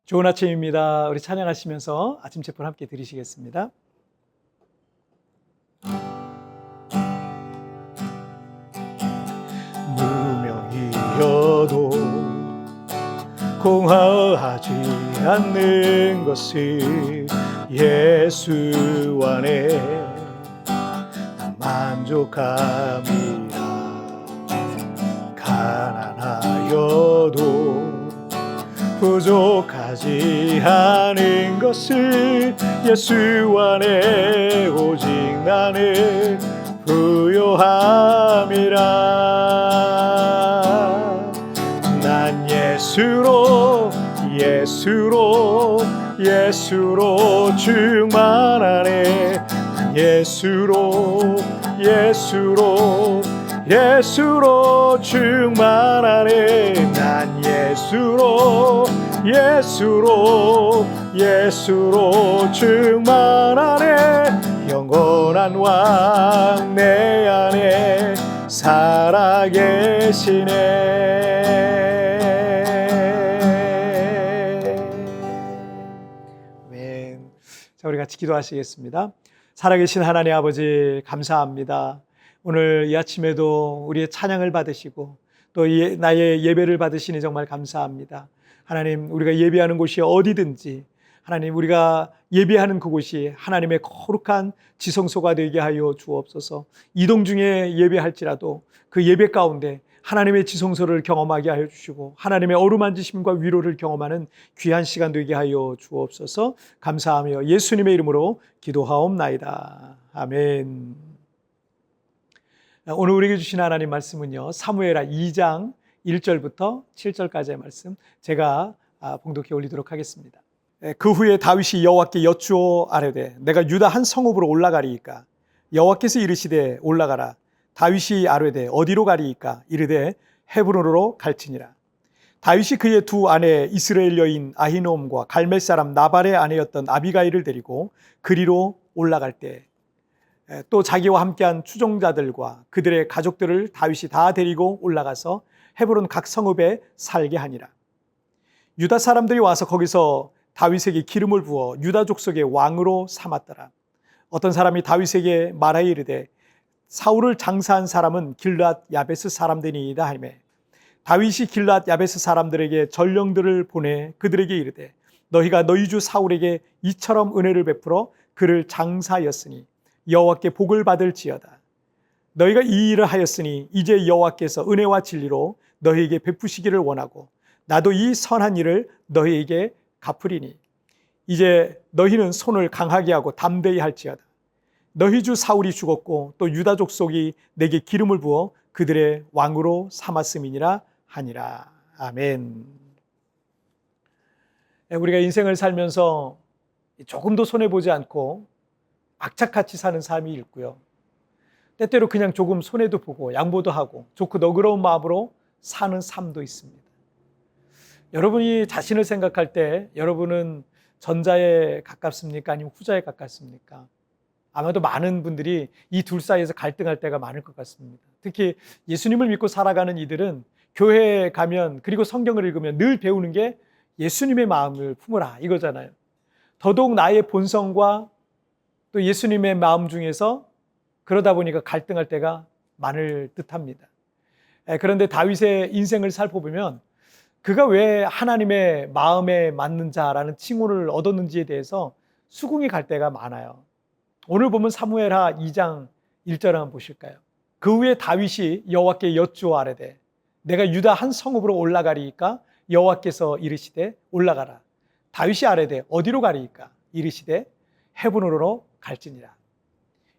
좋은 아침입니다. 우리 찬양하시면서 아침 제품 함께 드리시겠습니다. 무명이어도 공허하지 않는 것을 예수 안에 난 만족함이라. 가난하여도 부족하지 않은 것을 예수 안에 오직 나는 부요함이라. 난 예수로 충만하네. 예수로 충만하네. 난 예수로 충만하네. 영원한 왕 내 안에 살아계시네. 아멘. 자, 우리 같이 기도하시겠습니다. 살아계신 하나님 아버지, 감사합니다. 오늘 이 아침에도 우리의 찬양을 받으시고 또 나의 예배를 받으시니 정말 감사합니다. 하나님, 우리가 예배하는 곳이 어디든지 하나님, 우리가 예배하는 그곳이 하나님의 거룩한 지성소가 되게 하여 주옵소서. 이동 중에 예배할지라도 그 예배 가운데 하나님의 지성소를 경험하게 하여 주시고 하나님의 어루만지심과 위로를 경험하는 귀한 시간 되게 하여 주옵소서. 감사하며 예수님의 이름으로 기도하옵나이다. 아멘. 오늘 우리에게 주신 하나님 말씀은요, 사무엘하 2장 1절부터 7절까지의 말씀, 제가 봉독해 올리도록 하겠습니다. 그 후에 다윗이 여호와께 여쭈어 아뢰되 내가 유다 한 성읍으로 올라가리이까? 여호와께서 이르시되 올라가라. 다윗이 아뢰되 어디로 가리이까? 이르되 헤브론으로 갈지니라. 다윗이 그의 두 아내 이스라엘 여인 아히노음과 갈멜 사람 나발의 아내였던 아비가일을 데리고 그리로 올라갈 때 또 자기와 함께한 추종자들과 그들의 가족들을 다윗이 다 데리고 올라가서 헤브론 각 성읍에 살게 하니라. 유다 사람들이 와서 거기서 다윗에게 기름을 부어 유다 족속의 왕으로 삼았더라. 어떤 사람이 다윗에게 말하여 이르되 사울을 장사한 사람은 길르앗 야베스 사람들이니이다 하매, 다윗이 길르앗 야베스 사람들에게 전령들을 보내 그들에게 이르되 너희가 너희 주 사울에게 이처럼 은혜를 베풀어 그를 장사하였으니 여호와께 복을 받을지어다. 너희가 이 일을 하였으니 이제 여호와께서 은혜와 진리로 너희에게 베푸시기를 원하고 나도 이 선한 일을 너희에게 갚으리니 이제 너희는 손을 강하게 하고 담대히 할지어다. 너희 주 사울이 죽었고 또 유다 족속이 내게 기름을 부어 그들의 왕으로 삼았음이니라 하니라. 아멘. 우리가 인생을 살면서 조금도 손해보지 않고 악착같이 사는 삶이 있고요, 때때로 그냥 조금 손해도 보고 양보도 하고 좋고 너그러운 마음으로 사는 삶도 있습니다. 여러분이 자신을 생각할 때 여러분은 전자에 가깝습니까? 아니면 후자에 가깝습니까? 아마도 많은 분들이 이 둘 사이에서 갈등할 때가 많을 것 같습니다. 특히 예수님을 믿고 살아가는 이들은 교회에 가면, 그리고 성경을 읽으면 늘 배우는 게 예수님의 마음을 품으라 이거잖아요. 더더욱 나의 본성과 또 예수님의 마음 중에서 그러다 보니까 갈등할 때가 많을 듯합니다. 그런데 다윗의 인생을 살펴보면 그가 왜 하나님의 마음에 맞는 자라는 칭호를 얻었는지에 대해서 수긍이 갈 때가 많아요. 오늘 보면 사무엘하 2장 1절 한번 보실까요? 그 후에 다윗이 여호와께 여쭈어 아뢰되 내가 유다 한 성읍으로 올라가리이까? 여호와께서 이르시되 올라가라. 다윗이 아뢰되 어디로 가리이까? 이르시되 헤브론으로 갈지니라.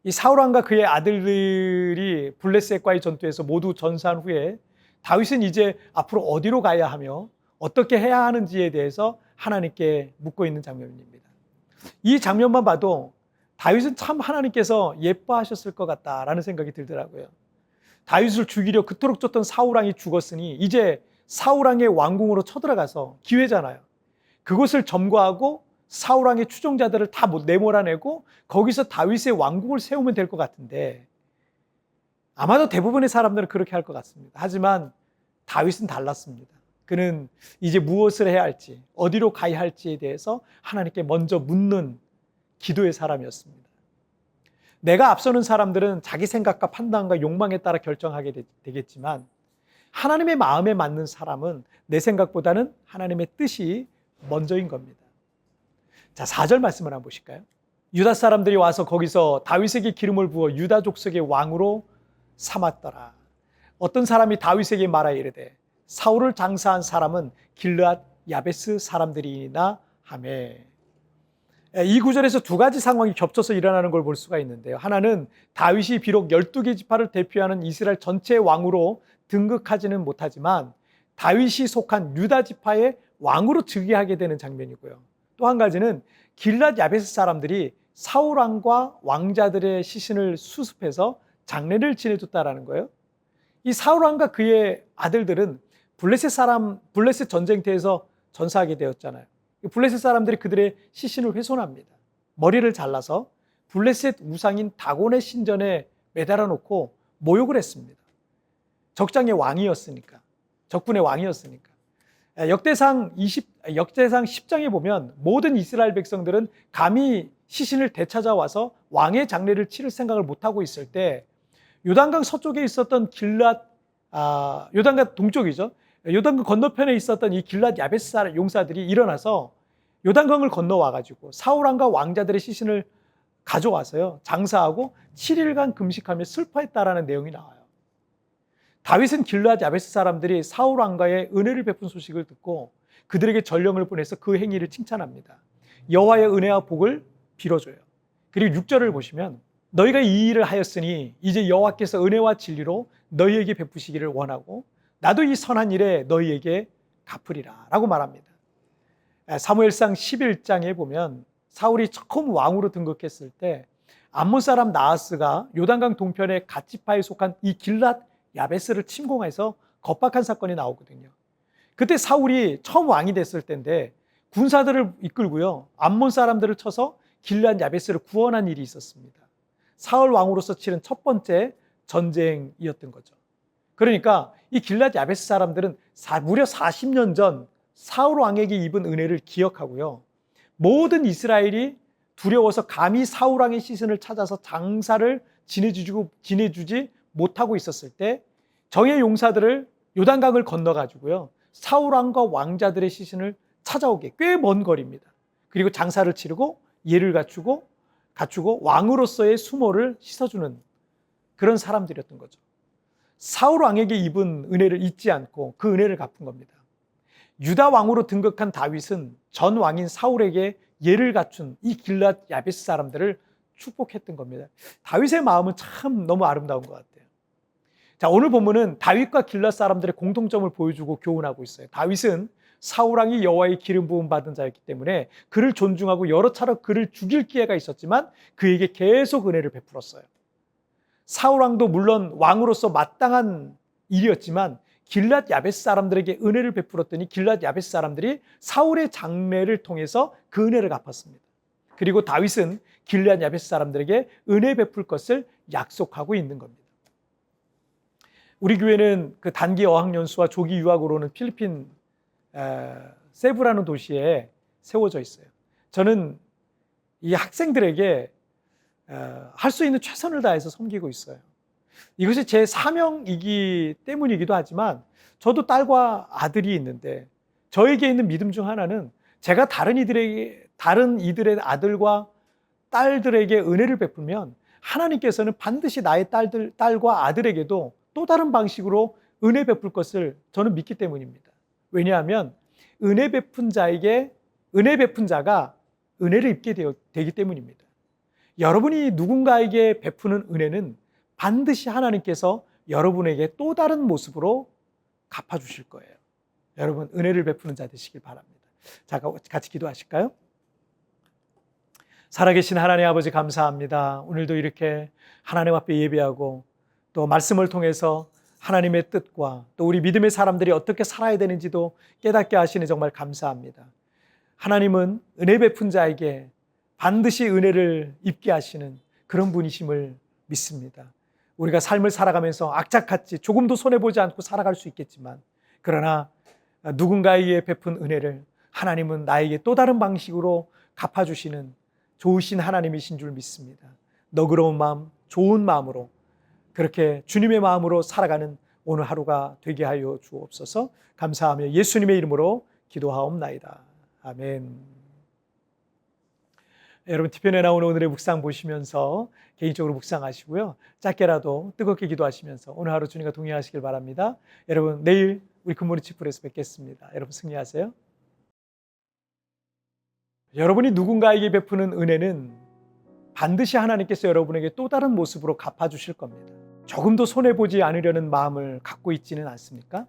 이 사울왕과 그의 아들들이 블레셋과의 전투에서 모두 전사한 후에 다윗은 이제 앞으로 어디로 가야 하며 어떻게 해야 하는지에 대해서 하나님께 묻고 있는 장면입니다. 이 장면만 봐도 다윗은 참 하나님께서 예뻐하셨을 것 같다라는 생각이 들더라고요. 다윗을 죽이려 그토록 쫓던 사울왕이 죽었으니 이제 사울왕의 왕궁으로 쳐들어가서 기회잖아요. 그곳을 점거하고 사울왕의 추종자들을 다 내몰아내고 거기서 다윗의 왕궁을 세우면 될 것 같은데, 아마도 대부분의 사람들은 그렇게 할 것 같습니다. 하지만 다윗은 달랐습니다. 그는 이제 무엇을 해야 할지, 어디로 가야 할지에 대해서 하나님께 먼저 묻는 기도의 사람이었습니다. 내가 앞서는 사람들은 자기 생각과 판단과 욕망에 따라 결정하게 되겠지만 하나님의 마음에 맞는 사람은 내 생각보다는 하나님의 뜻이 먼저인 겁니다. 자, 4절 말씀을 한번 보실까요? 유다 사람들이 와서 거기서 다윗에게 기름을 부어 유다 족속의 왕으로 삼았더라. 어떤 사람이 다윗에게 말하여 이르되 사울을 장사한 사람은 길르앗 야베스 사람들이나 하매. 이 구절에서 두 가지 상황이 겹쳐서 일어나는 걸 볼 수가 있는데요. 하나는 다윗이 비록 12개 지파를 대표하는 이스라엘 전체의 왕으로 등극하지는 못하지만 다윗이 속한 유다 지파의 왕으로 즉위하게 되는 장면이고요. 또 한 가지는 길르앗 야베스 사람들이 사울 왕과 왕자들의 시신을 수습해서 장례를 지내줬다라는 거예요. 이 사울 왕과 그의 아들들은 블레셋 전쟁터에서 전사하게 되었잖아요. 블레셋 사람들이 그들의 시신을 훼손합니다. 머리를 잘라서 블레셋 우상인 다곤의 신전에 매달아 놓고 모욕을 했습니다. 적장의 왕이었으니까, 적군의 왕이었으니까. 역대상 10장에 보면 모든 이스라엘 백성들은 감히 시신을 되찾아와서 왕의 장례를 치를 생각을 못하고 있을 때 요단강 서쪽에 있었던 요단강 동쪽이죠. 요단강 건너편에 있었던 이 길르앗 야베스 용사들이 일어나서 요단강을 건너와가지고 사울왕과 왕자들의 시신을 가져와서요 장사하고 7일간 금식하며 슬퍼했다라는 내용이 나와요. 다윗은 길르앗 야베스 사람들이 사울왕과의 은혜를 베푼 소식을 듣고 그들에게 전령을 보내서 그 행위를 칭찬합니다. 여호와의 은혜와 복을 빌어줘요. 그리고 6절을 보시면 너희가 이 일을 하였으니 이제 여호와께서 은혜와 진리로 너희에게 베푸시기를 원하고 나도 이 선한 일에 너희에게 갚으리라 라고 말합니다. 사무엘상 11장에 보면 사울이 처음 왕으로 등극했을 때 암몬 사람 나하스가 요단강 동편의 갓지파에 속한 이 길르앗 야베스를 침공해서 겁박한 사건이 나오거든요. 그때 사울이 처음 왕이 됐을 때인데 군사들을 이끌고요 암몬 사람들을 쳐서 길르앗 야베스를 구원한 일이 있었습니다. 사울 왕으로서 치른 첫 번째 전쟁이었던 거죠. 그러니까 이 길르앗 야베스 사람들은 무려 40년 전 사울 왕에게 입은 은혜를 기억하고요. 모든 이스라엘이 두려워서 감히 사울 왕의 시신을 찾아서 장사를 지내주지 못하고 있었을 때 정예 용사들을 요단강을 건너가지고요. 사울 왕과 왕자들의 시신을 찾아오게 꽤 먼 거리입니다. 그리고 장사를 치르고 예를 갖추고 왕으로서의 수모를 씻어주는 그런 사람들이었던 거죠. 사울 왕에게 입은 은혜를 잊지 않고 그 은혜를 갚은 겁니다. 유다 왕으로 등극한 다윗은 전 왕인 사울에게 예를 갖춘 이 길르앗 야베스 사람들을 축복했던 겁니다. 다윗의 마음은 참 너무 아름다운 것 같아요. 자, 오늘 본문은 다윗과 길르앗 사람들의 공통점을 보여주고 교훈하고 있어요. 다윗은 사울 왕이 여호와의 기름 부음 받은 자였기 때문에 그를 존중하고 여러 차례 그를 죽일 기회가 있었지만 그에게 계속 은혜를 베풀었어요. 사울 왕도 물론 왕으로서 마땅한 일이었지만 길르앗 야베스 사람들에게 은혜를 베풀었더니 길르앗 야베스 사람들이 사울의 장례를 통해서 그 은혜를 갚았습니다. 그리고 다윗은 길르앗 야베스 사람들에게 은혜 베풀 것을 약속하고 있는 겁니다. 우리 교회는 그 단기 어학연수와 조기 유학으로는 필리핀 세부라는 도시에 세워져 있어요. 저는 이 학생들에게 할 수 있는 최선을 다해서 섬기고 있어요. 이것이 제 사명이기 때문이기도 하지만 저도 딸과 아들이 있는데 저에게 있는 믿음 중 하나는 제가 다른 이들의 아들과 딸들에게 은혜를 베풀면 하나님께서는 반드시 나의 딸과 아들에게도 또 다른 방식으로 은혜 베풀 것을 저는 믿기 때문입니다. 왜냐하면 은혜 베푼 자가 은혜를 입게 되기 때문입니다. 여러분이 누군가에게 베푸는 은혜는 반드시 하나님께서 여러분에게 또 다른 모습으로 갚아주실 거예요. 여러분 은혜를 베푸는 자 되시길 바랍니다. 자, 같이 기도하실까요? 살아계신 하나님 아버지 감사합니다. 오늘도 이렇게 하나님 앞에 예배하고 또 말씀을 통해서 하나님의 뜻과 또 우리 믿음의 사람들이 어떻게 살아야 되는지도 깨닫게 하시니 정말 감사합니다. 하나님은 은혜 베푼 자에게 반드시 은혜를 입게 하시는 그런 분이심을 믿습니다. 우리가 삶을 살아가면서 악착같이 조금도 손해보지 않고 살아갈 수 있겠지만 그러나 누군가에게 베푼 은혜를 하나님은 나에게 또 다른 방식으로 갚아주시는 좋으신 하나님이신 줄 믿습니다. 너그러운 마음, 좋은 마음으로 그렇게 주님의 마음으로 살아가는 오늘 하루가 되게 하여 주옵소서. 감사하며 예수님의 이름으로 기도하옵나이다. 아멘. 여러분 티편에 나오는 오늘의 묵상 보시면서 개인적으로 묵상하시고요. 짧게라도 뜨겁게 기도하시면서 오늘 하루 주님과 동행하시길 바랍니다. 여러분 내일 우리 굿모닝 치플에서 뵙겠습니다. 여러분 승리하세요. 여러분이 누군가에게 베푸는 은혜는 반드시 하나님께서 여러분에게 또 다른 모습으로 갚아주실 겁니다. 조금도 손해보지 않으려는 마음을 갖고 있지는 않습니까?